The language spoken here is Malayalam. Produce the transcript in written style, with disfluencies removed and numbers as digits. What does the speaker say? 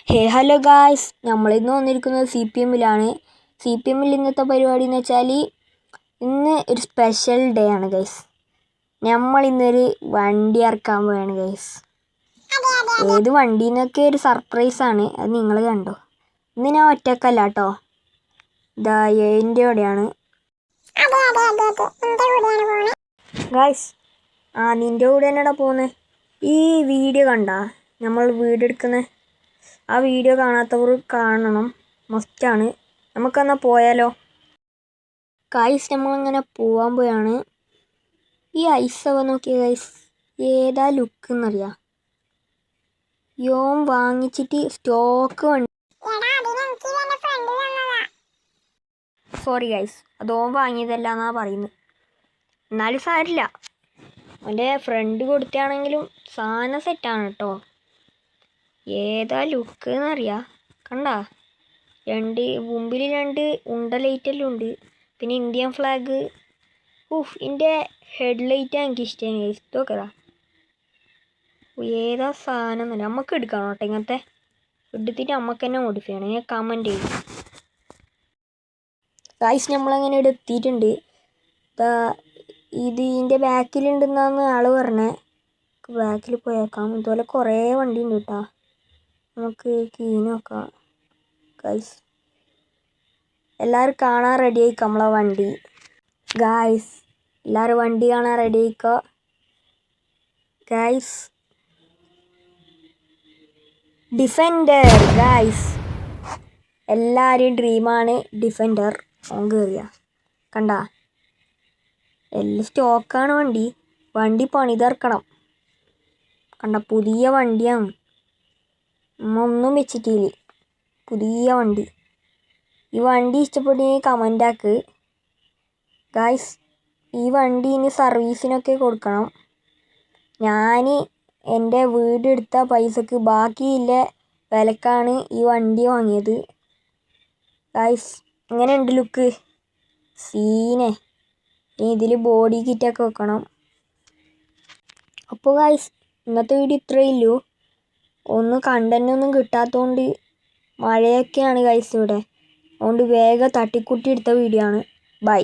ഹലോ ഗായ്സ്, നമ്മളിന്ന് വന്നിരിക്കുന്നത് CPM-ലാണ്. CPM-ൽ ഇന്നത്തെ പരിപാടി എന്ന് വെച്ചാൽ ഇന്ന് ഒരു സ്പെഷ്യൽ ഡേ ആണ് ഗൈസ്. നമ്മളിന്നൊരു വണ്ടി ഇറക്കാൻ പോവാണ് ഗൈസ്. ഏത് വണ്ടി എന്നൊക്കെ ഒരു സർപ്രൈസാണ്, അത് നിങ്ങൾ കണ്ടോ. ഇന്ന് ഞാൻ ഒറ്റക്കല്ല കേട്ടോ, ഇതാ എൻ്റെ കൂടെയാണ് ഗൈസ്. നിൻ്റെ കൂടെ തന്നെയാടാ പോകുന്നത്. ഈ വീഡിയോ കണ്ടാ, നമ്മൾ വീഡിയോ എടുക്കുന്നത്, ആ വീഡിയോ കാണാത്തവർ കാണണം, മസ്റ്റാണ്. നമുക്കെന്നാൽ പോയാലോ ഗൈസ്. നമ്മളിങ്ങനെ പോകാൻ പോയാണ്. ഈ ഐസവ നോക്കിയ ഗൈസ്, ഏതാ ലുക്ക് എന്നറിയാം. യോം വാങ്ങിച്ചിട്ട് സ്റ്റോക്ക് വണ്ടി. സോറി ഗൈസ്, അതോം വാങ്ങിയതല്ല എന്നാ പറയുന്നത്. എന്നാലും സാരില്ല, അവൻ്റെ ഫ്രണ്ട് കൊടുത്താണെങ്കിലും സാധനം സെറ്റാണ് കേട്ടോ. ഏതാ ലുക്ക് എന്നറിയാം. കണ്ടാ, മുമ്പിൽ രണ്ട് ഉണ്ട ലൈറ്റെല്ലാം ഉണ്ട്, പിന്നെ ഇന്ത്യൻ ഫ്ലാഗ്. ഇതിൻ്റെ ഹെഡ്ലൈറ്റാണ് എനിക്ക് ഇഷ്ടമായി. ഇഷ്ടമൊക്കെതാ, ഏതാ സാധനം എന്നല്ല. നമുക്ക് എടുക്കണം കേട്ടോ, ഇങ്ങനത്തെ എടുത്തിട്ട് നമുക്ക് തന്നെ മോഡിഫൈ ചെയ്യണം. ഞാൻ കമൻറ്റ് ചെയ്യും ഗൈസ്. നമ്മളങ്ങനെ ഇവിടെ എത്തിയിട്ടുണ്ട്. ഇതിൻ്റെ ബാക്കിലുണ്ടെന്നാണ് ആൾ പറഞ്ഞത്. ബാക്കിൽ പോയേക്കാം. ഇതുപോലെ കുറേ വണ്ടി ഉണ്ട് കേട്ടോ. നമുക്ക് കീ നോക്കാം ഗൈസ്. എല്ലാവരും കാണാൻ റെഡി ആയിക്കോ നമ്മളെ വണ്ടി ഗൈസ്. എല്ലാവരും വണ്ടി കാണാൻ റെഡി ആയിക്കോ ഗൈസ്. ഡിഫൻഡർ ഗൈസ്, എല്ലാവരും ഡ്രീമാണ് ഡിഫൻഡർ. ഓൻ കയറിയ കണ്ടാ, എല്ലാം സ്റ്റോക്കാണ് വണ്ടി പണിതിറക്കണം. കണ്ട, പുതിയ വണ്ടിയാണ്, ഒന്നും വെച്ചിട്ടില്ല, പുതിയ വണ്ടി. ഈ വണ്ടി ഇഷ്ടപ്പെട്ടെങ്കിൽ കമൻ്റ് ആക്ക് ഗൈസ്. ഈ വണ്ടി ഇനി സർവീസിനൊക്കെ കൊടുക്കണം. ഞാൻ എൻ്റെ വീടെടുത്ത പൈസക്ക് ബാക്കിയില്ല വിലക്കാണ് ഈ വണ്ടി വാങ്ങിയത് ഗൈസ്. ഇങ്ങനെയുണ്ട് ലുക്ക്, സീനെ. ഇനി ഇതിൽ ബോഡി കിറ്റൊക്കെ വെക്കണം. അപ്പോൾ ഗൈസ്, ഇന്നത്തെ വീഡിയോ ഇത്രയേ ഉള്ളൂ. കണ്ടൻ്റൊന്നും കിട്ടാത്തതുകൊണ്ട്, മഴയൊക്കെയാണ് ഗൈസ് ഇവിടെ, അതുകൊണ്ട് വേഗം തട്ടിക്കുട്ടി എടുത്ത വീഡിയോ ആണ്. ബൈ.